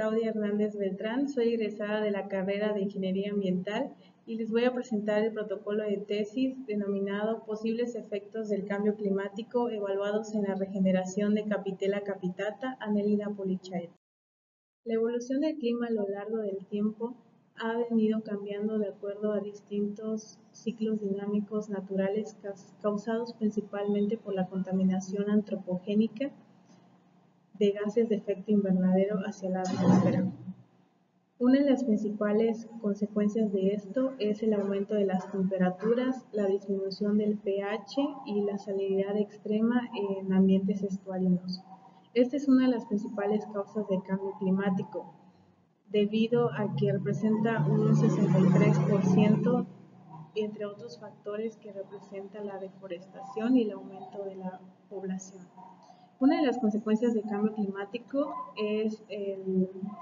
Claudia Hernández Beltrán, soy egresada de la carrera de Ingeniería Ambiental y les voy a presentar el protocolo de tesis denominado Posibles efectos del cambio climático evaluados en la regeneración de Capitella capitata, Annelida polychaeta. La evolución del clima a lo largo del tiempo ha venido cambiando de acuerdo a distintos ciclos dinámicos naturales causados principalmente por la contaminación antropogénica de gases de efecto invernadero hacia la atmósfera. Una de las principales consecuencias de esto es el aumento de las temperaturas, la disminución del pH y la salinidad extrema en ambientes estuarinos. Esta es una de las principales causas del cambio climático, debido a que representa un 63%, entre otros factores que representa la deforestación y el aumento de la población. Una de las consecuencias del cambio climático es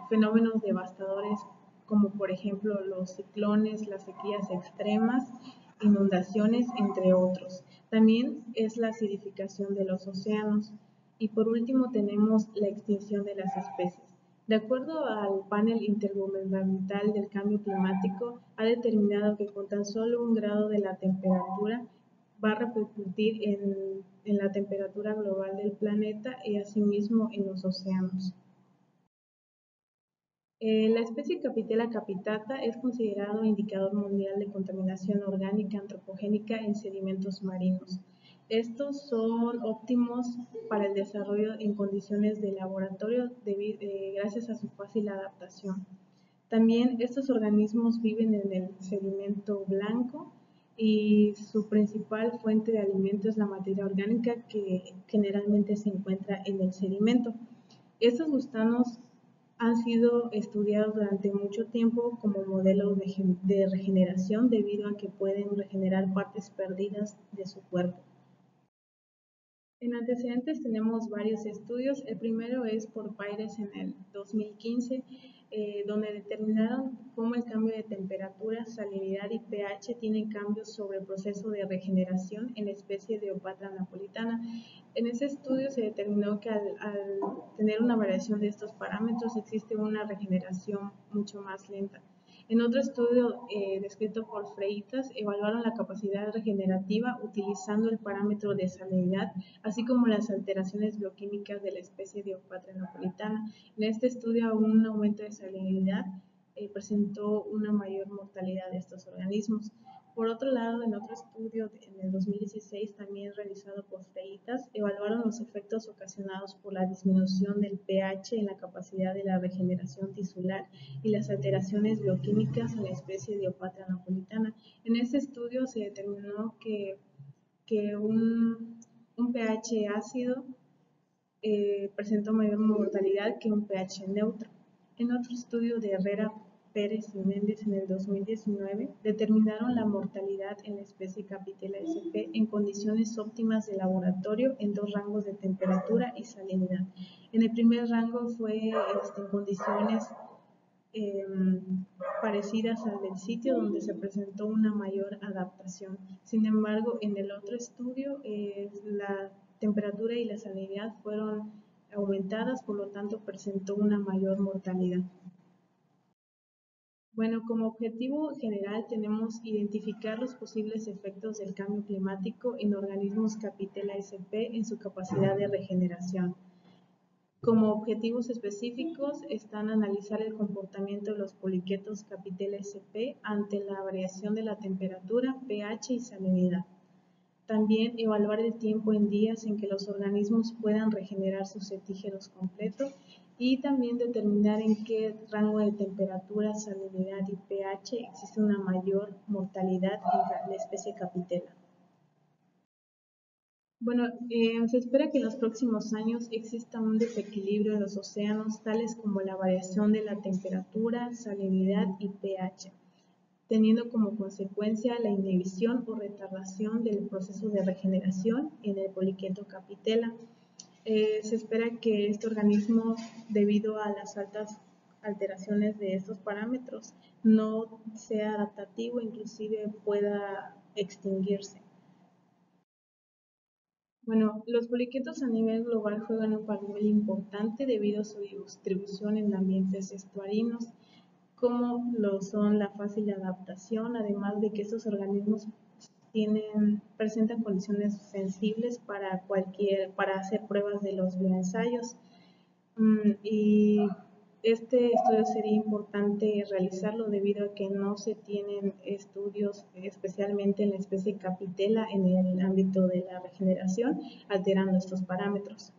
fenómenos devastadores como por ejemplo los ciclones, las sequías extremas, inundaciones, entre otros. También es la acidificación de los océanos. Y por último tenemos la extinción de las especies. De acuerdo al panel intergubernamental del cambio climático, ha determinado que con tan solo 1 grado de la temperatura va a repercutir en la temperatura global del planeta y asimismo en los océanos. La especie Capitella capitata es considerado indicador mundial de contaminación orgánica antropogénica en sedimentos marinos. Estos son óptimos para el desarrollo en condiciones de laboratorio gracias a su fácil adaptación. También estos organismos viven en el sedimento blanco y su principal fuente de alimento es la materia orgánica que generalmente se encuentra en el sedimento. Estos gusanos han sido estudiados durante mucho tiempo como modelos de regeneración debido a que pueden regenerar partes perdidas de su cuerpo. En antecedentes tenemos varios estudios. El primero es por Pires en el 2015, donde determinaron cómo el cambio de temperatura, salinidad y pH tienen cambios sobre el proceso de regeneración en la especie de Opatra napolitana. En ese estudio se determinó que al tener una variación de estos parámetros existe una regeneración mucho más lenta. En otro estudio descrito por Freitas, evaluaron la capacidad regenerativa utilizando el parámetro de salinidad, así como las alteraciones bioquímicas de la especie de Opatra napolitana. En este estudio, un aumento de salinidad presentó una mayor mortalidad de estos organismos. Por otro lado, en otro estudio en el 2016, también realizado por Freitas, evaluaron los efectos ocasionados por la disminución del pH en la capacidad de la regeneración tisular y las alteraciones bioquímicas en la especie de Opatra napolitana. En este estudio se determinó que un pH ácido presentó mayor mortalidad que un pH neutro. En otro estudio de Herrera, Pérez y Méndez en el 2019, determinaron la mortalidad en la especie Capitella sp en condiciones óptimas de laboratorio en 2 rangos de temperatura y salinidad. En el primer rango fue en condiciones parecidas al del sitio donde se presentó una mayor adaptación. Sin embargo, en el otro estudio, la temperatura y la salinidad fueron aumentadas, por lo tanto presentó una mayor mortalidad. Bueno, como objetivo general tenemos identificar los posibles efectos del cambio climático en organismos Capitella sp en su capacidad de regeneración. Como objetivos específicos están analizar el comportamiento de los poliquetos Capitella sp ante la variación de la temperatura, pH y salinidad. También evaluar el tiempo en días en que los organismos puedan regenerar sus cetígeros completos y también determinar en qué rango de temperatura, salinidad y pH existe una mayor mortalidad en la especie Capitella. Bueno, se espera que en los próximos años exista un desequilibrio en los océanos, tales como la variación de la temperatura, salinidad y pH, teniendo como consecuencia la inhibición o retardación del proceso de regeneración en el poliqueto Capitella. Se espera que este organismo, debido a las altas alteraciones de estos parámetros, no sea adaptativo e inclusive pueda extinguirse. Bueno, los poliquetos a nivel global juegan un papel importante debido a su distribución en ambientes estuarinos, como lo son la fácil adaptación, además de que estos organismos presentan condiciones sensibles para hacer pruebas de los bioensayos. Y este estudio sería importante realizarlo debido a que no se tienen estudios especialmente en la especie Capitella en el ámbito de la regeneración, alterando estos parámetros.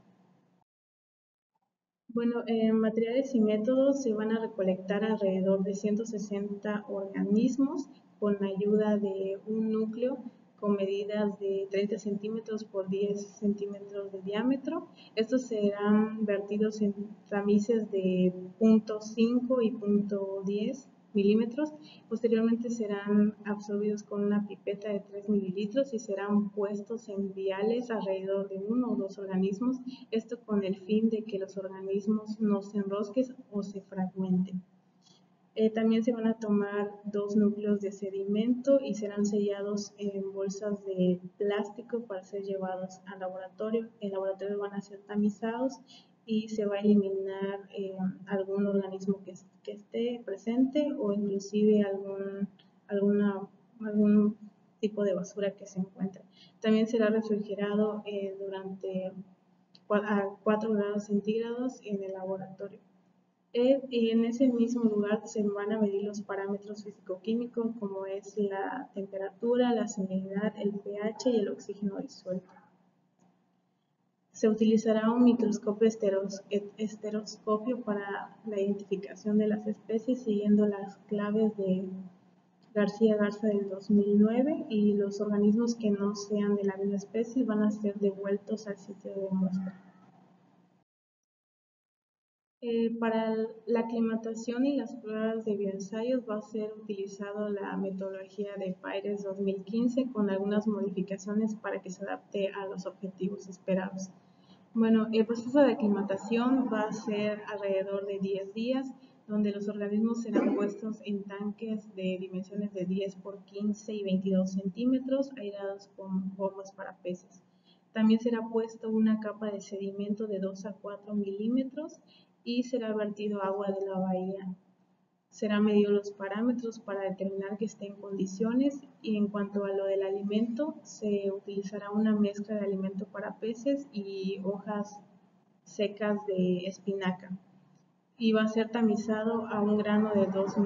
Bueno, materiales y métodos se van a recolectar alrededor de 160 organismos con ayuda de un núcleo con medidas de 30 centímetros por 10 centímetros de diámetro. Estos serán vertidos en tamices de 0.5 y 0.10 milímetros. Posteriormente serán absorbidos con una pipeta de 3 mililitros y serán puestos en viales alrededor de uno o dos organismos, esto con el fin de que los organismos no se enrosquen o se fragmenten. También se van a tomar 2 núcleos de sedimento y serán sellados en bolsas de plástico para ser llevados al laboratorio. En el laboratorio van a ser tamizados y se va a eliminar algún organismo que esté presente o inclusive algún tipo de basura que se encuentre. También será refrigerado durante a 4 grados centígrados en el laboratorio. Y en ese mismo lugar se van a medir los parámetros físico-químicos como es la temperatura, la salinidad, el pH y el oxígeno disuelto. Se utilizará un microscopio estereoscopio para la identificación de las especies siguiendo las claves de García Garza del 2009, y los organismos que no sean de la misma especie van a ser devueltos al sitio de muestra. Para la aclimatación y las pruebas de bioensayos va a ser utilizado la metodología de PAIRES 2015 con algunas modificaciones para que se adapte a los objetivos esperados. Bueno, el proceso de aclimatación va a ser alrededor de 10 días, donde los organismos serán puestos en tanques de dimensiones de 10 por 15 y 22 centímetros, airados con bombas para peces. También será puesto una capa de sedimento de 2 a 4 milímetros y será vertido agua de la bahía. Serán medidos los parámetros para determinar que esté en condiciones, y en cuanto a lo del alimento, se utilizará una mezcla de alimento para peces y hojas secas de espinaca y va a ser tamizado a un grano de 2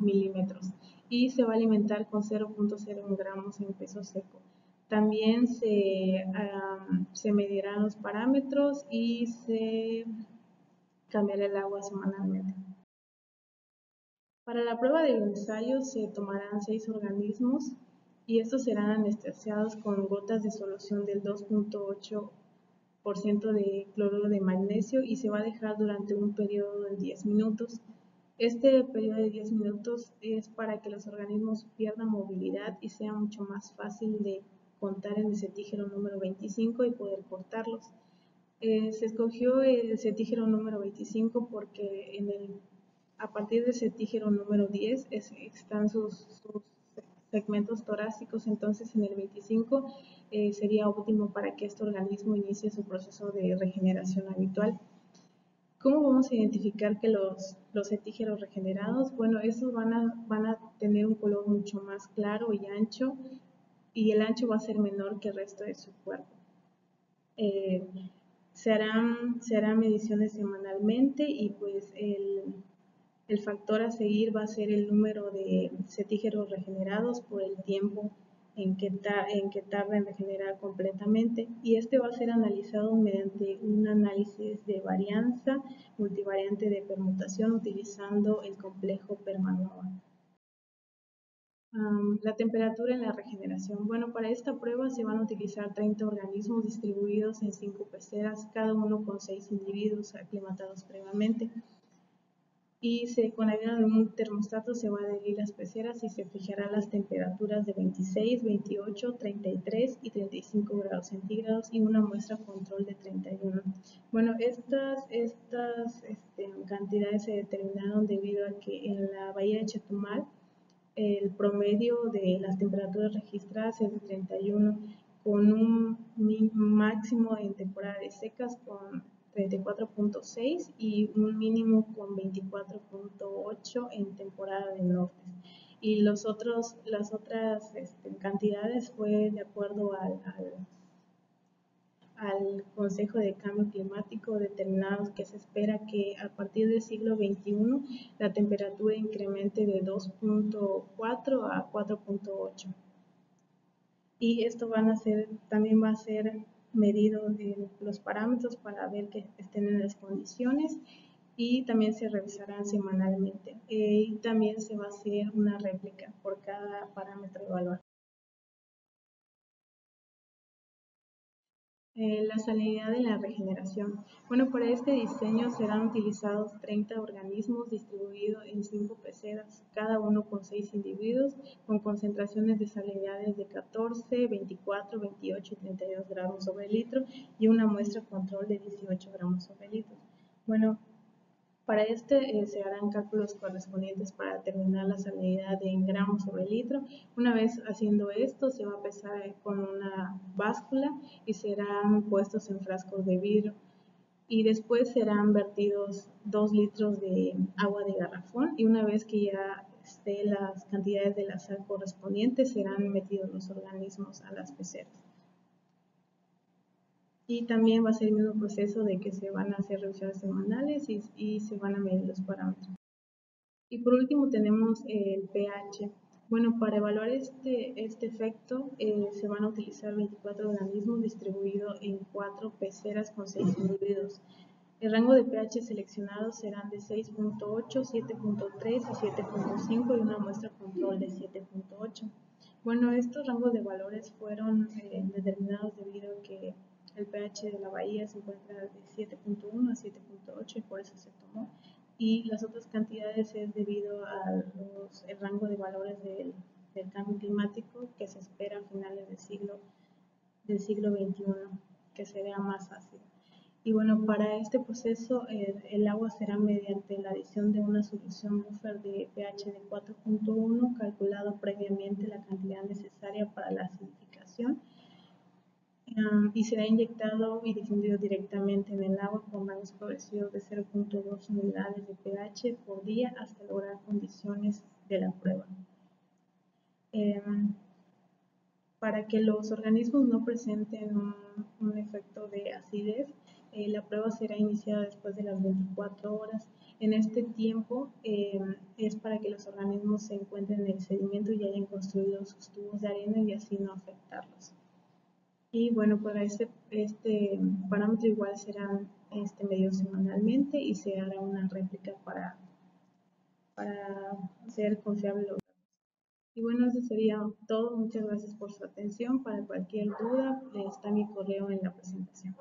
milímetros y se va a alimentar con 0.01 gramos en peso seco. También se medirán los parámetros y se cambiará el agua semanalmente. Para la prueba de ensayo se tomarán 6 organismos y estos serán anestesiados con gotas de solución del 2.8% de cloruro de magnesio y se va a dejar durante un periodo de 10 minutos. Este periodo de 10 minutos es para que los organismos pierdan movilidad y sea mucho más fácil de contar en el cetígero número 25 y poder cortarlos. Se escogió el cetígero número 25 porque a partir del cetígero número 10 están sus segmentos torácicos, entonces en el 25 sería óptimo para que este organismo inicie su proceso de regeneración habitual. ¿Cómo vamos a identificar que los cetígeros regenerados? Bueno, estos van a tener un color mucho más claro y ancho, y el ancho va a ser menor que el resto de su cuerpo. Se harán mediciones semanalmente y pues el factor a seguir va a ser el número de cetígeros regenerados por el tiempo en que tarda en regenerar completamente, y este va a ser analizado mediante un análisis de varianza multivariante de permutación utilizando el complejo Permanova. La temperatura en la regeneración. Bueno, para esta prueba se van a utilizar 30 organismos distribuidos en 5 peceras, cada uno con 6 individuos aclimatados previamente. Y con ayuda de un termostato se va a adherir las peceras y se fijarán las temperaturas de 26, 28, 33 y 35 grados centígrados y una muestra control de 31. Bueno, estas cantidades se determinaron debido a que en la bahía de Chetumal el promedio de las temperaturas registradas es de 31, con un máximo en temporadas secas con 34.6 y un mínimo con 24.8 en temporada de nortes. Y las otras cantidades fue de acuerdo al Consejo de Cambio Climático determinados que se espera que a partir del siglo XXI la temperatura incremente de 2.4 a 4.8. Y esto también va a ser medido en los parámetros para ver que estén en las condiciones y también se revisarán semanalmente. Y también se va a hacer una réplica por cada parámetro evaluado. La salinidad de la regeneración. Bueno, para este diseño serán utilizados 30 organismos distribuidos en 5 peceras, cada uno con 6 individuos, con concentraciones de salinidades de 14, 24, 28 y 32 gramos sobre litro y una muestra control de 18 gramos sobre litro. Bueno, para este se harán cálculos correspondientes para determinar la salinidad en gramos sobre litro. Una vez haciendo esto, se va a pesar con una báscula y serán puestos en frascos de vidrio. Y después serán vertidos 2 litros de agua de garrafón y una vez que ya estén las cantidades de la sal correspondientes, serán metidos los organismos a las peceras. Y también va a ser el mismo proceso de que se van a hacer revisiones semanales y se van a medir los parámetros. Y por último tenemos el pH. Bueno, para evaluar este efecto se van a utilizar 24 organismos distribuidos en 4 peceras con 6 individuos. El rango de pH seleccionados serán de 6.8, 7.3 y 7.5 y una muestra control de 7.8. Bueno, estos rangos de valores fueron determinados debido a que el pH de la bahía se encuentra de 7.1 a 7.8 y por eso se tomó. Y las otras cantidades es debido al rango de valores del cambio climático que se espera a finales del siglo XXI, que se vea más ácido. Y bueno, para este proceso el agua será mediante la adición de una solución buffer de pH de 4.1, calculado previamente la cantidad necesaria para la acidificación, y será inyectado y difundido directamente en el agua con rangos progresivos de 0.2 unidades de pH por día hasta lograr condiciones de la prueba. Para que los organismos no presenten un efecto de acidez, la prueba será iniciada después de las 24 horas. En este tiempo es para que los organismos se encuentren en el sedimento y hayan construido sus tubos de arena y así no afectarlos. Y bueno, para este parámetro igual serán medidos semanalmente y se hará una réplica para hacer confiable los datos. Y bueno, eso sería todo. Muchas gracias por su atención. Para cualquier duda, está mi correo en la presentación.